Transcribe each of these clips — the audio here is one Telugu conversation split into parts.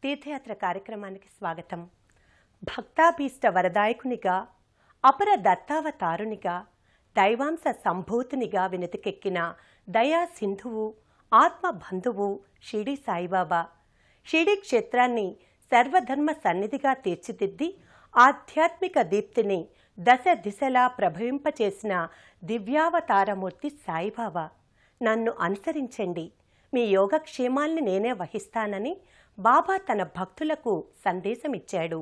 తీర్థయాత్ర కార్యక్రమానికి స్వాగతం. భక్తాభీష్ట వరదాయకునిగా, అపర దత్తావతారునిగా, దైవాంశ సంభూతునిగా వినతికెక్కిన దయా సింధువు, ఆత్మబంధువు షిరిడీ సాయిబాబా. షిరిడీ క్షేత్రాన్ని సర్వధర్మ సన్నిధిగా తీర్చిదిద్ది ఆధ్యాత్మిక దీప్తిని దశ దిశలా ప్రభవింపచేసిన దివ్యావతారమూర్తి సాయిబాబా. నన్ను అనుసరించండి, మీ యోగక్షేమాల్ని నేనే వహిస్తానని బాబా తన భక్తులకు సందేశమిచ్చాడు.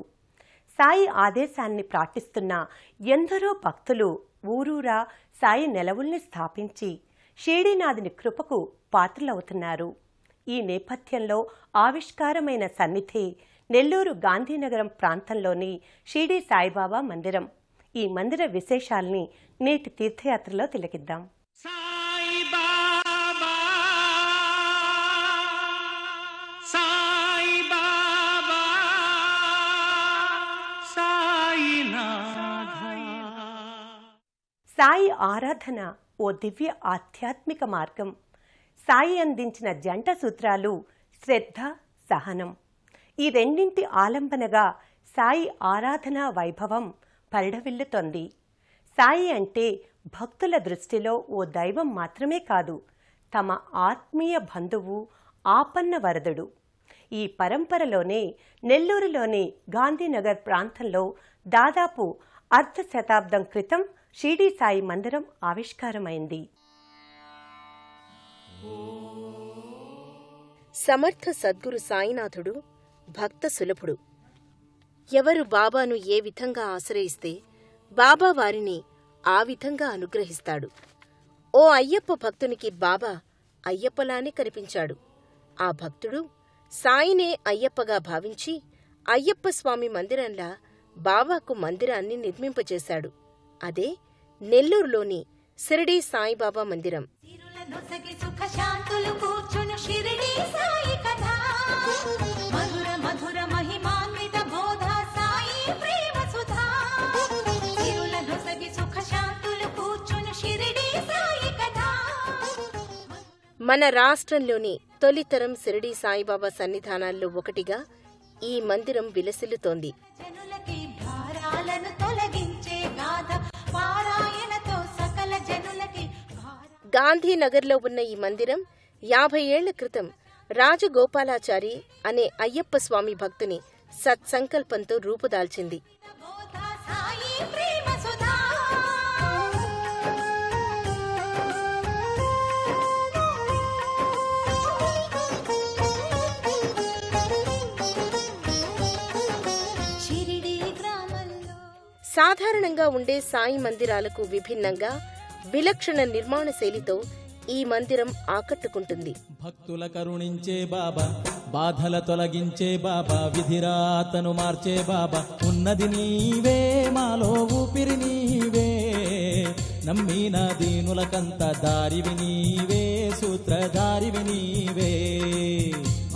సాయి ఆదేశాన్ని పాటిస్తున్న ఎందరో భక్తులు ఊరూరా సాయి నెలవుల్ని స్థాపించి షిరిడీనాథుని కృపకు పాత్రలవుతున్నారు. ఈ నేపథ్యంలో ఆవిష్కారమైన సన్నిధి నెల్లూరు గాంధీనగరం ప్రాంతంలోని షిరిడీ సాయిబాబా మందిరం. ఈ మందిర విశేషాల్ని నేటి తీర్థయాత్రలో తిలకిద్దాం. సాయి ఆరాధన ఓ దివ్య ఆధ్యాత్మిక మార్గం. సాయి అందించిన జంట సూత్రాలు శ్రద్ధ, సహనం. ఈ రెండింటి ఆలంబనగా సాయి ఆరాధనా వైభవం పరిఢవిల్లుతోంది. సాయి అంటే భక్తుల దృష్టిలో ఓ దైవం మాత్రమే కాదు, తమ ఆత్మీయ బంధువు, ఆపన్న వరదుడు. ఈ పరంపరలోనే నెల్లూరులోని గాంధీనగర్ ప్రాంతంలో దాదాపు అర్ధ శతాబ్దం క్రితం షిరిడీ సాయి మందిరం ఆవిష్కారమైంది. సమర్థ సద్గురు సాయినాథుడు భక్త సులభుడు. ఎవరు బాబాను ఏ విధంగా ఆశ్రయిస్తే బాబా వారిని ఆ విధంగా అనుగ్రహిస్తాడు. ఓ అయ్యప్ప భక్తునికి బాబా అయ్యప్పలానే కనిపించాడు. ఆ భక్తుడు సాయినే అయ్యప్పగా భావించి అయ్యప్ప స్వామి మందిరంలా బాబాకు మందిరాన్ని నిర్మింపచేశాడు. అదే నెల్లూరులోని షిరిడీ సాయిబాబా మందిరం. మన రాష్ట్రంలోని తొలితరం షిరిడీ సాయిబాబా సన్నిధానాల్లో ఒకటిగా ఈ మందిరం విలసిల్లుతోంది. గాంధీనగర్లో ఉన్న ఈ మందిరం 50 ఏళ్ల క్రితం రాజగోపాలాచారి అనే అయ్యప్ప స్వామి భక్తుని సత్సంకల్పంతో రూపుదాల్చింది. సాధారణంగా ఉండే సాయి మందిరాలకు విభిన్నంగా విలక్షణ నిర్మాణ శైలితో ఈ మందిరం ఆకట్టుకుంటుంది. భక్తుల కరుణించే బాబా, బాధల తొలగించే బాబా, విధిరాతను మార్చే బాబా, ఉన్నది నీవే, మాలో ఊపిరి నీవే, నమ్మిన దీనులకంత దారివి నీవే, సూత్రధారివి నీవే.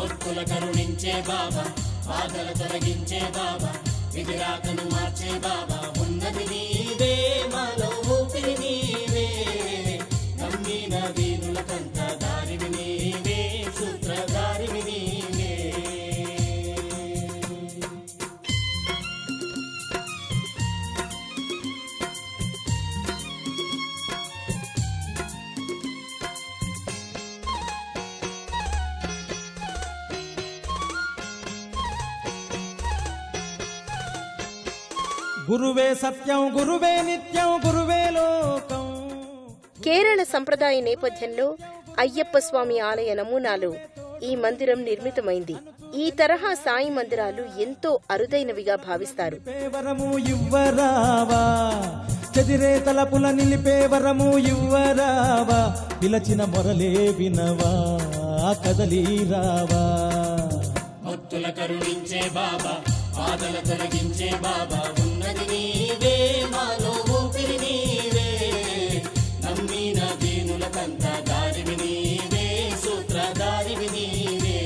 భక్తుల కరుణించే బాబా, బాధల తొలగించే బాబా, విధిరాతను మార్చే బాబా, ఉన్నది నీవే, మాలో ఊపిరి నీవే, నమ్మిన దీనులకంత దారివి నీవే, సూత్రధారివి నీవే. గురువే సత్యం, గురువే నిత్యం, గురువే లోకం. కేరళ సంప్రదాయ నేపథ్యంలో అయ్యప్ప స్వామి ఆలయ నమూనాలో ఈ మందిరం నిర్మితమైంది. ఈ తరహా సాయి మందిరాలు ఎంతో అరుదైనవిగా భావిస్తారు. వరము ఇవ్వరావా, చెదిరే తలపుల నిలిపే వరము ఇవ్వరావా, పిలచిన మొరలే వినవా, కదలి రావా. భక్తుల కరుణించే బాబా, బాధల తొలగించే బాబా, ఉన్నది నీవే, మాలో ఊపిరి నీవే, నమ్మిన దీనులకంత దారివి నీవే, సూత్రధారివి నీవే,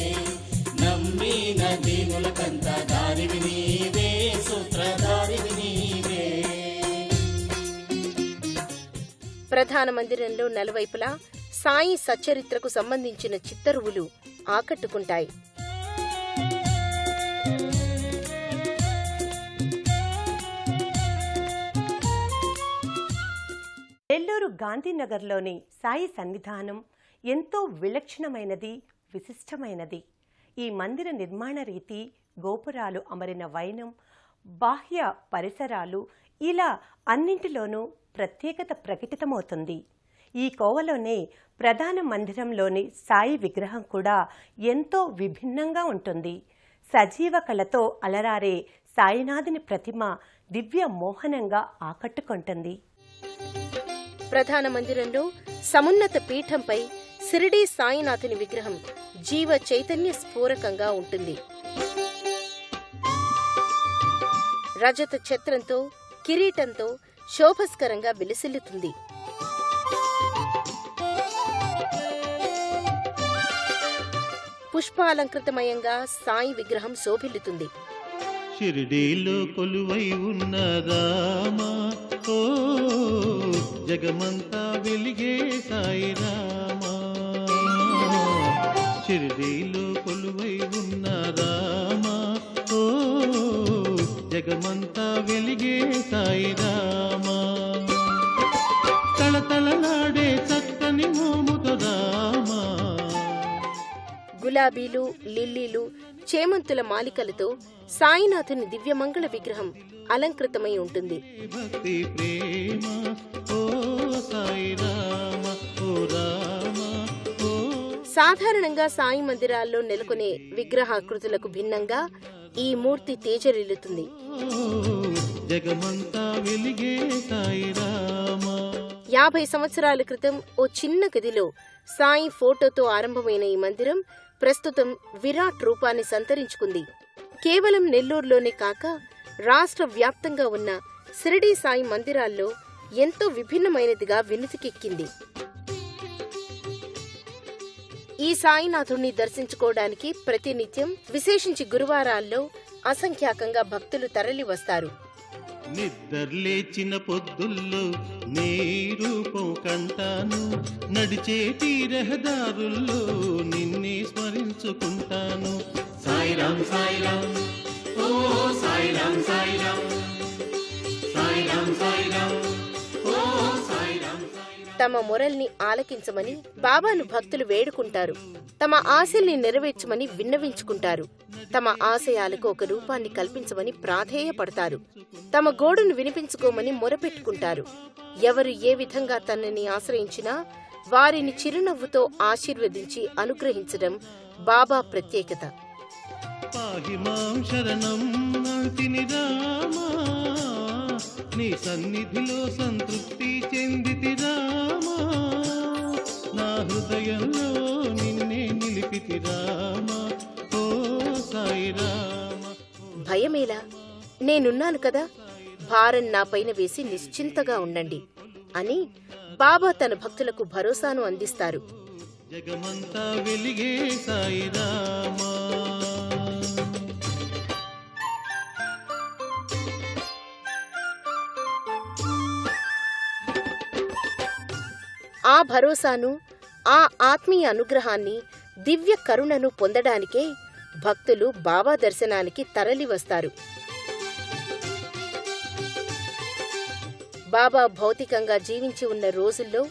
నమ్మిన దీనులకంత దారివి నీవే, సూత్రధారివి నీవే. ప్రధాన మందిరంలో నలువైపులా సాయి సచ్చరిత్రకు సంబంధించిన చిత్తరువులు ఆకట్టుకుంటాయి. నెల్లూరు గాంధీనగర్లోని సాయి సన్నిధానం ఎంతో విలక్షణమైనది, విశిష్టమైనది. ఈ మందిర నిర్మాణ రీతి, గోపురాలు అమరిన వైనం, బాహ్య పరిసరాలు ఇలా అన్నింటిలోనూ ప్రత్యేకత ప్రకటితమవుతుంది. ఈ కోవలోనే ప్రధాన మందిరంలోని సాయి విగ్రహం కూడా ఎంతో విభిన్నంగా ఉంటుంది. సజీవ కళతో అలరారే సాయినాథుని ప్రతిమ దివ్య మోహనంగా ఆకట్టుకుంటుంది. ప్రధాన మందిరంలో సమున్నత పీఠంపై షిరిడీ సాయినాథుని విగ్రహం జీవ చైతన్య స్ఫూరకంగా ఉంటుంది. రజత ఛత్రంతో, కిరీటంతో శోభస్కరంగా విలసిల్లుతుంది. పుష్పాలంకృతమయంగా సాయి విగ్రహం శోభిల్లుతుంది. షిరిడీలో కొలువై ఉన్న రామా, ఓ జగమంతా వెలిగే సాయి రామా. షిరిడీలో కొలువై ఉన్న రామా, ఓ జగమంతా వెలిగే సాయి రామా. తళతళలాడే చక్కని మోముతో రామా. గులాబీలు, లిల్లీలు, చేమంతుల మాలికలతో సాయినాథుని దివ్యమంగళ విగ్రహం అలంకృతమై ఉంటుంది. భక్తి ప్రేమ ఓ సాయి రామ, ఓ రామ, ఓ. సాధారణంగా సాయి మందిరాల్లో నెలకొనే విగ్రహాకృతులకు భిన్నంగా ఈ మూర్తి తేజరిల్లుతుంది. జగమంతా వెలిగే సాయి రామ. 50 సంవత్సరాల క్రితం ఓ చిన్న గదిలో సాయి ఫోటోతో ఆరంభమైన ఈ మందిరం ప్రస్తుతం విరాట్ రూపాన్ని సంతరించుకుంది. కేవలం నెల్లూరులోనే కాక రాష్ట్ర వ్యాప్తంగా ఉన్న షిరిడీ సాయి మందిరాల్లో ఎంతో విభిన్నమైనదిగా వినుతికెక్కింది. ఈ సాయినాథుణ్ణి దర్శించుకోవడానికి ప్రతినిత్యం, విశేషించి గురువారాల్లో అసంఖ్యాకంగా భక్తులు తరలి వస్తారు. నిద్రలేచిన పొద్దుల్లో నీ రూపం కంటాను, నడిచేటి రహదారుల్లో నిన్నే స్మరించుకుంటాను. సాయిరాం సాయిరాం, ఓ సాయిరాం సాయిరాం, సాయిరాం సాయిరాం, ఓ సాయిరాం సాయిరాం. తమ మొరల్ని ఆలకించమని బాబాను భక్తులు వేడుకుంటారు. తమ ఆశల్ని నెరవేర్చమని విన్నవించుకుంటారు. తమ ఆశయాలకు ఒక రూపాన్ని కల్పించమని ప్రాధేయపడతారు. తమ గోడును వినిపించుకోమని మొరపెట్టుకుంటారు. ఎవరు ఏ విధంగా తనని ఆశ్రయించినా వారిని చిరునవ్వుతో ఆశీర్వదించి అనుగ్రహించడం బాబా ప్రత్యేకత. పాహి మాం శరణం అంతిని రామా, నీ సన్నిధిలో సంతృప్తి చెందితి రామా. నా హృదయంలో నిన్నే నిలిపితి రామా, ఓ సాయి రామ. భయమేలా, నేనున్నాను కదా, భారం నాపైన వేసి నిశ్చింతగా ఉండండి అని బాబా తన భక్తులకు భరోసాను అందిస్తారు. జగమంతా వెలిగే సాయి రామా. ఆ భరోసాను, ఆ ఆత్మీయ అనుగ్రహాన్ని, దివ్య కరుణను పొందడానికే భక్తులు బాబా దర్శనానికి తరలి వస్తారు. బాబా భౌతికంగా జీవించి ఉన్న రోజుల్లో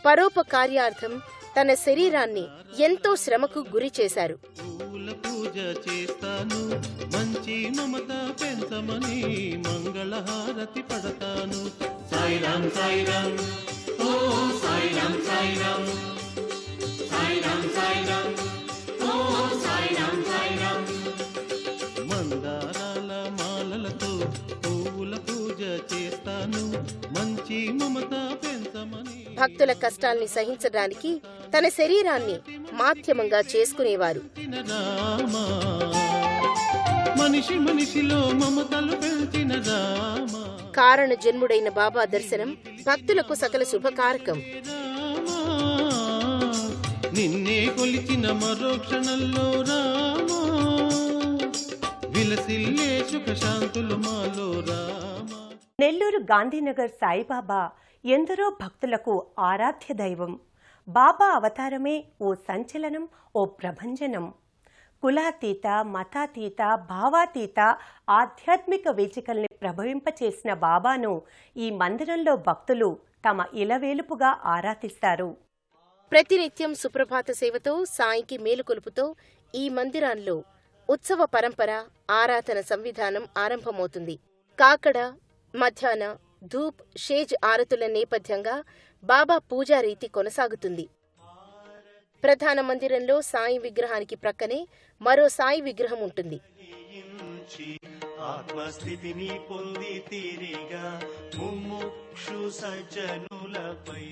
పరోపకార్యార్థం తన శరీరాన్ని ఎంతో శ్రమకు గురి చేశారు. పూల పూజ చేస్తాను, మంచి మమత పెంచమని మంగళహారతి పడతాను. సాయిరాం సాయిరాం, ఓ సాయిరాం సాయిరాం, సాయిరాం సాయిరాం, ఓ సాయిరాం సాయిరాం. మందారాల మాలలతో పూల పూజ చేస్తాను, మంచి మమత పెంచమని. భక్తుల కష్టాల్ని సహించడానికి తన శరీరాన్ని మాధ్యమంగా చేసుకునేవారు. రామా, మనిషి మనిషిలో మమతలు పెంచిన రామా. కారణ జన్ముడైన బాబా దర్శనం భక్తులకు సకల శుభకారకం. రామా, నిన్నే కొలిచిన మరో క్షణంలో రామా, విలసిల్లే సుఖ శాంతులు మాలో రామా. నెల్లూరు గాంధీనగర్ సాయిబాబా ఎందరో భక్తులకు ఆరాధ్య దైవం. బాబా అవతారమే ఓ సంచలనం, ఓ ప్రభంజనం. కులాతీత, మతాతీత, భావాతీత ఆధ్యాత్మిక వీచికల్ని ప్రభవింపచేసిన బాబాను ఈ మందిరంలో భక్తులు తమ ఇలవేలుపుగా ఆరాధిస్తారు. ప్రతినిత్యం సుప్రభాత సేవతో సాయికి మేలుకొలుపుతో ఈ మందిరాల్లో ఉత్సవ పరంపర ఆరాధన సంవిధానం ఆరంభమవుతుంది. కాకడ, మధ్యాహ్న, ధూప్, షేజ్ ఆరతుల నేపథ్యంగా బాబా పూజా రీతి కొనసాగుతుంది. ప్రధాన మందిరంలో సాయి విగ్రహానికి ప్రక్కనే మరో సాయి విగ్రహం ఉంటుంది. ఆత్మస్థితిని పొంది తీరిగా ముముక్షు సజ్జనులపై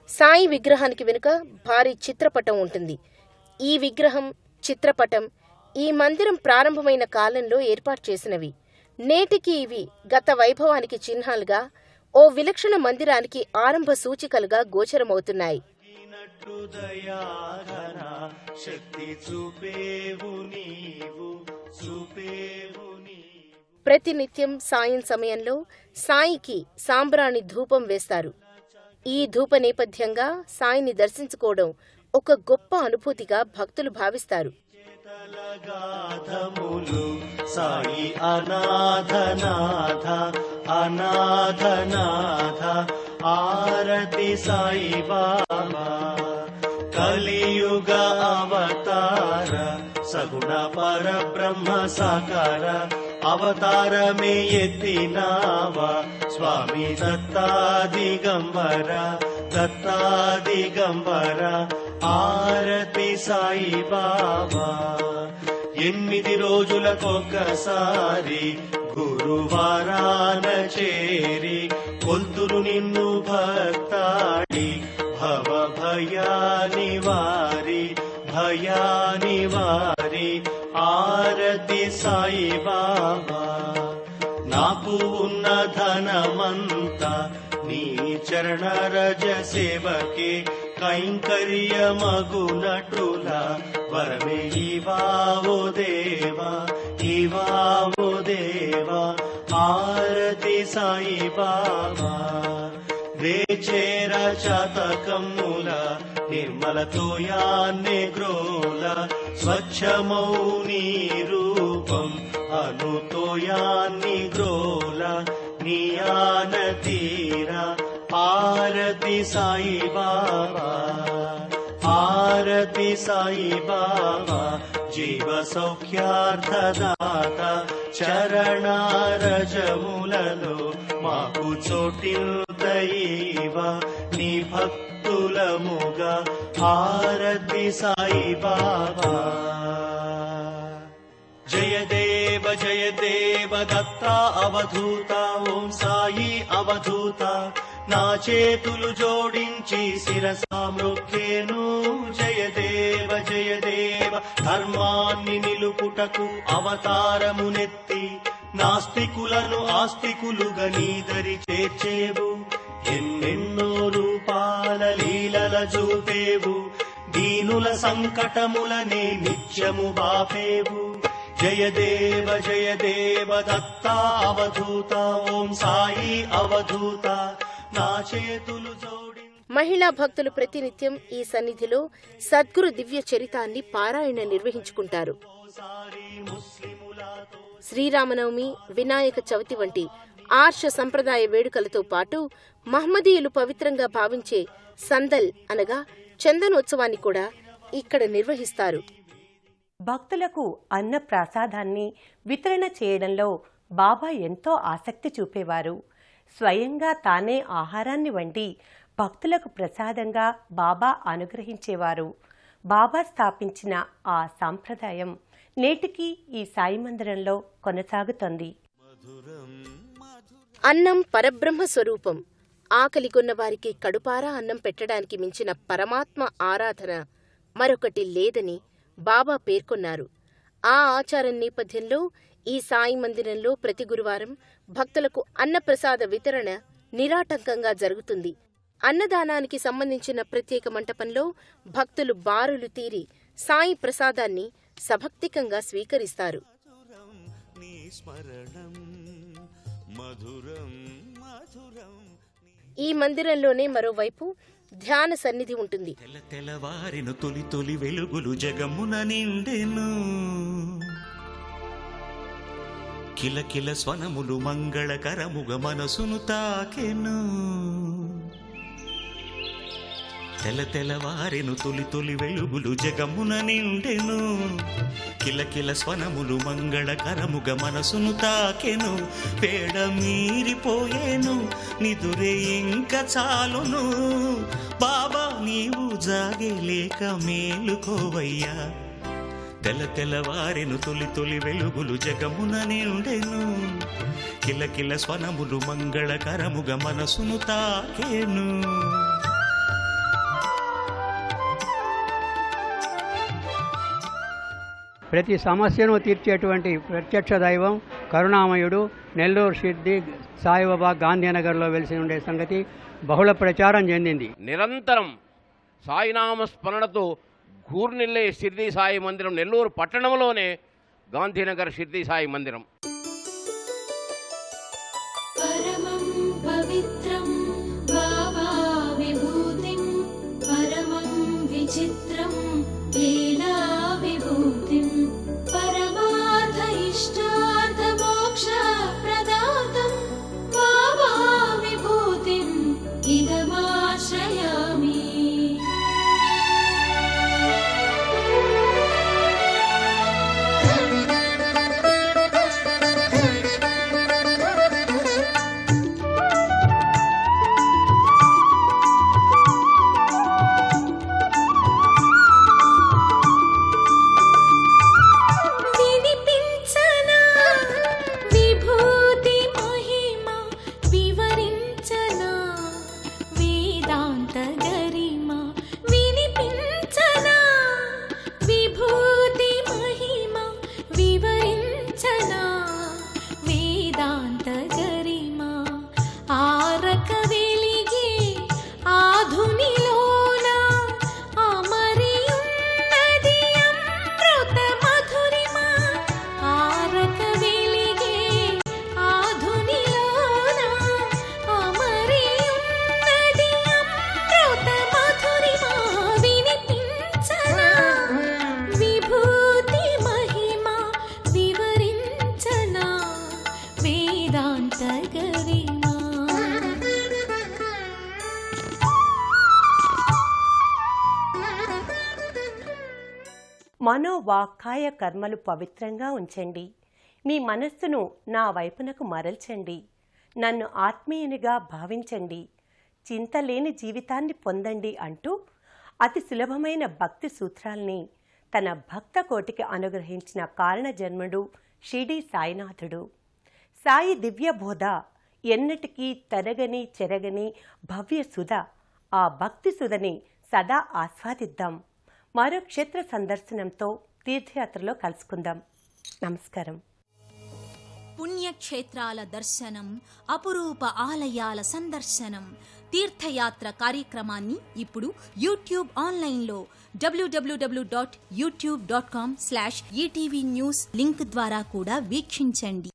సాయి విగ్రహానికి వెనుక భారీ చిత్రపటం ఉంటుంది. ఈ విగ్రహం, చిత్రపటం ఈ మందిరం ప్రారంభమైన కాలంలో ఏర్పాటు చేసినవి. నేటికి ఇవి గత వైభవానికి చిహ్నాలుగా, ఓ విలక్షణ మందిరానికి ఆరంభ సూచికలుగా గోచరమవుతున్నాయి. ప్రతినిత్యం సాయం సమయంలో సాయికి సాంబ్రాణి ధూపం వేస్తారు. ఈ ధూప నేపథ్యంగా సాయిని దర్శించుకోవడం ఒక గొప్ప అనుభూతిగా భక్తులు భావిస్తారు. సాయి అనాథనాథ అనాథనాథ ఆరతి సాయి బాబా కలియుగ అవతార సగుణ పరబ్రహ్మ సాకార అవతారమే ఎత్తినావా స్వామి దత్తాదిగంబర దత్తాదిగంబర ఆరతి సాయి బాబా 8 రోజులకొక్కసారి గురువారాన చేరి కొల్తురు నిన్ను భక్తాడి భవ భయానివారి భయానివారి ఆరతి సాయి బాబా నాకు ఉన్న ధనమంతా నీ చరణ రజ సేవకే కైంకర్యమగునటుల వరమే ఇవావో దేవా ఇవావో దేవా ఆరతి సాయి బాబా వేచేర శతకముల నిర్మలతోయాన్నే గ్రోల స్వచ్ఛమౌని రూపం అనుతోయాన్ని గ్రోల నియాన తీర ఆరతి సాయి బాబా ఆరతి సాయి బాబా జీవ సౌఖ్యార్థదాత చరణారజములలో మాకు చోటిల్తయివ నీ భక్తులముగా ఆరతి సాయి బాబా జయ దేవ దత్తా అవధూత ఓం సాయి అవధూత నా చేతులు జోడించి శిరసా మృక్కేను జయ దేవ ధర్మాన్ని నిలుపుటకు అవతారమునెత్తి నాస్తికులను ఆస్తికులుగా నీదరి చేర్చేవు ఎన్నెన్నో రూపాల లీలల చూపేవు దీనుల సంకటములనే నిత్యము బాపేవు జయ దేవ దత్తా అవధూత ఓం సాయి అవధూత నా చేతులు జోడి. మహిళా భక్తులు ప్రతినిత్యం ఈ సన్నిధిలో సద్గురు దివ్య చరితాన్ని పారాయణ నిర్వహించుకుంటారు. శ్రీరామనవమి, వినాయక చవితి వంటి ఆర్ష సంప్రదాయ వేడుకలతో పాటు మహ్మదీయులు పవిత్రంగా భావించే సందల్ అనగా చందనోత్సవాన్ని కూడా ఇక్కడ నిర్వహిస్తారు. భక్తులకు అన్న ప్రసాదాన్ని వితరణ చేయడంలో బాబా ఎంతో ఆసక్తి చూపేవారు. స్వయంగా తానే ఆహారాన్ని వండి భక్తులకు ప్రసాదంగా బాబా అనుగ్రహించేవారు. బాబా స్థాపించిన ఆ సాంప్రదాయం నేటికి ఈ సాయి మందిరంలో కొనసాగుతోంది. అన్నం పరబ్రహ్మ స్వరూపం. ఆకలి కొన్న వారికి కడుపారా అన్నం పెట్టడానికి మించిన పరమాత్మ ఆరాధన మరొకటి లేదని బాబా పేర్కొన్నారు. ఆ ఆచారం నేపథ్యంలో ఈ సాయి మందిరంలో ప్రతి గురువారం భక్తులకు అన్నప్రసాద వితరణ నిరాటంకంగా జరుగుతుంది. అన్నదానానికి సంబంధించిన ప్రత్యేక మంటపంలో భక్తులు బారులు తీరి సాయి ప్రసాదాన్ని సభక్తికంగా స్వీకరిస్తారు. ఈ మందిరంలోనే మరోవైపు ధ్యాన సన్నిధి ఉంటుంది. తెల్లవారిన తొలి తొలి వెలుగులు జగమున నిండెను, కిలకిల స్వనములు మంగళకరముగ మనసును తాకెను. తెల్లవారెను తొలి తొలి వెలుగులు జగమున నిండెను కిలకిల స్వనములు మంగళకరముగ మనసును తాకెను పేడ మీరిపోయేను నిదురే ఇంక చాలును బాబా నీవు జాగలేక మేలుకోవయ్యా తెల్లవారెను తొలి తొలి వెలుగులు జగమున నిండెను కిలకిల స్వనములు మంగళకరముగ మనసును తాకెను. ప్రతి సమస్యను తీర్చేటువంటి ప్రత్యక్ష దైవం కరుణామయుడు నెల్లూరు షిర్డీ సాయిబాబా గాంధీనగర్లో వెలిసి ఉండే సంగతి బహుళ ప్రచారం చెందింది. నిరంతరం సాయినామ స్మరణతో గూర్నిల్లే షిర్డీ సాయి మందిరం నెల్లూరు పట్టణంలోనే గాంధీనగర్ షిర్డీ సాయి మందిరం. పరమం పవిత్రం బాబా విభూతిం పరమం విచిత్రం లీలా విభూతిం పరమార్థ ఇష్టార్థ మోక్ష ప్రదాతం బాబా విభూతిం ఇదమాశ్రయామి. మనోవాక్కాయ కర్మలు పవిత్రంగా ఉంచండి. మీ మనస్సును నా వైపునకు మరల్చండి. నన్ను ఆత్మీయునిగా భావించండి. చింతలేని జీవితాన్ని పొందండి అంటూ అతి సులభమైన భక్తి సూత్రాల్ని తన భక్త కోటికి అనుగ్రహించిన కారణజన్ముడు షిర్డీ సాయినాథుడు. సాయి దివ్య బోధ ఎన్నటికీ తరగని చెరగని భవ్య సుధ. ఆ భక్తి సుధని సదా ఆస్వాదిద్దాం. మరో క్షేత్ర సందర్శనంతో తీర్థయాత్రలో కలుసుకుందాం. నమస్కారం. పుణ్యక్షేత్రాల దర్శనం, అపురూప ఆలయాల సందర్శనం, తీర్థయాత్ర కార్యక్రమాన్ని ఇప్పుడు యూట్యూబ్ ఆన్లైన్లో www.youtube.com/ETV News లింక్ ద్వారా కూడా వీక్షించండి.